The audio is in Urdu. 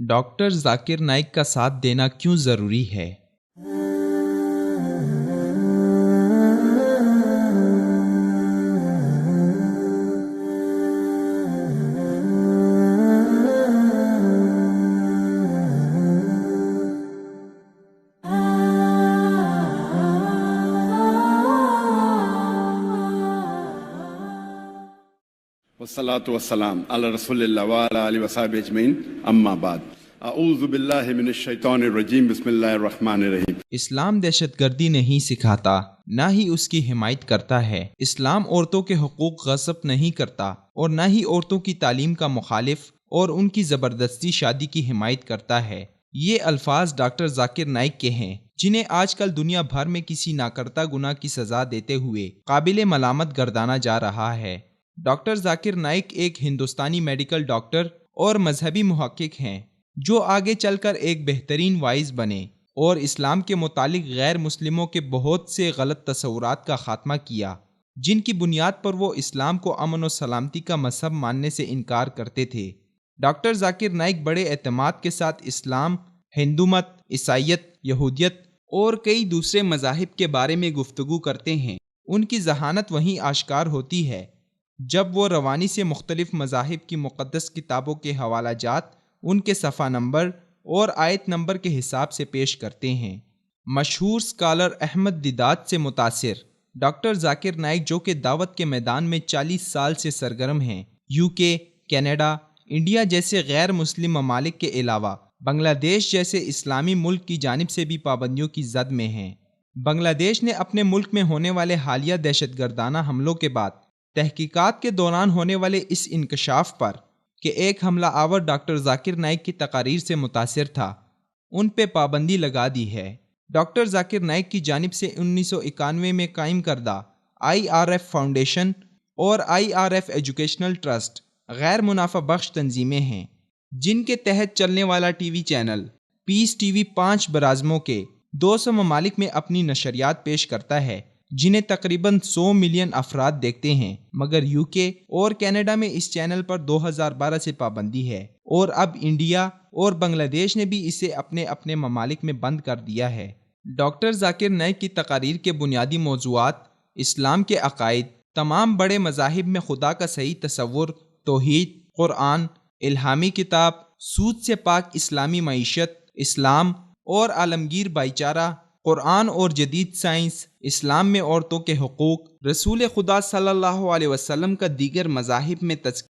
ڈاکٹر ذاکر نائیک کا ساتھ دینا کیوں ضروری ہے؟ والصلاة والسلام علی رسول اللہ وعلی آلہ وصحبہ اجمعین، اما بعد، اعوذ باللہ من الشیطان الرجیم، بسم اللہ الرحمن الرحیم۔ اسلام دہشت گردی نہیں سکھاتا، نہ ہی اس کی حمایت کرتا ہے۔ اسلام عورتوں کے حقوق غصب نہیں کرتا اور نہ ہی عورتوں کی تعلیم کا مخالف اور ان کی زبردستی شادی کی حمایت کرتا ہے۔ یہ الفاظ ڈاکٹر ذاکر نائیک کے ہیں، جنہیں آج کل دنیا بھر میں کسی ناکرتا گناہ کی سزا دیتے ہوئے قابل ملامت گردانا جا رہا ہے۔ ڈاکٹر ذاکر نائیک ایک ہندوستانی میڈیکل ڈاکٹر اور مذہبی محقق ہیں، جو آگے چل کر ایک بہترین وائز بنے اور اسلام کے متعلق غیر مسلموں کے بہت سے غلط تصورات کا خاتمہ کیا، جن کی بنیاد پر وہ اسلام کو امن و سلامتی کا مذہب ماننے سے انکار کرتے تھے۔ ڈاکٹر ذاکر نائیک بڑے اعتماد کے ساتھ اسلام، ہندو مت، عیسائیت، یہودیت اور کئی دوسرے مذاہب کے بارے میں گفتگو کرتے ہیں۔ ان کی ذہانت وہیں آشکار ہوتی ہے جب وہ روانی سے مختلف مذاہب کی مقدس کتابوں کے حوالہ جات ان کے صفحہ نمبر اور آیت نمبر کے حساب سے پیش کرتے ہیں۔ مشہور اسکالر احمد دیدات سے متاثر ڈاکٹر ذاکر نائیک، جو کہ دعوت کے میدان میں 40 سال سے سرگرم ہیں، UK، کینیڈا، انڈیا جیسے غیر مسلم ممالک کے علاوہ بنگلہ دیش جیسے اسلامی ملک کی جانب سے بھی پابندیوں کی زد میں ہیں۔ بنگلہ دیش نے اپنے ملک میں ہونے والے حالیہ دہشت گردانہ حملوں کے بعد تحقیقات کے دوران ہونے والے اس انکشاف پر کہ ایک حملہ آور ڈاکٹر ذاکر نائیک کی تقاریر سے متاثر تھا، ان پہ پابندی لگا دی ہے۔ ڈاکٹر ذاکر نائیک کی جانب سے 1991 میں قائم کردہ IRF فاؤنڈیشن اور IRF ایجوکیشنل ٹرسٹ غیر منافع بخش تنظیمیں ہیں، جن کے تحت چلنے والا TV چینل پیس TV 5 برازموں کے 200 ممالک میں اپنی نشریات پیش کرتا ہے، جنہیں تقریباً 100 ملین افراد دیکھتے ہیں، مگر UK اور کینیڈا میں اس چینل پر 2012 سے پابندی ہے، اور اب انڈیا اور بنگلہ دیش نے بھی اسے اپنے اپنے ممالک میں بند کر دیا ہے۔ ڈاکٹر ذاکر نائیک کی تقاریر کے بنیادی موضوعات اسلام کے عقائد، تمام بڑے مذاہب میں خدا کا صحیح تصور، توحید، قرآن، الہامی کتاب، سود سے پاک اسلامی معیشت، اسلام اور عالمگیر بھائی چارہ، قرآن اور جدید سائنس، اسلام میں عورتوں کے حقوق، رسول خدا صلی اللہ علیہ وسلم کا دیگر مذاہب میں تذکرہ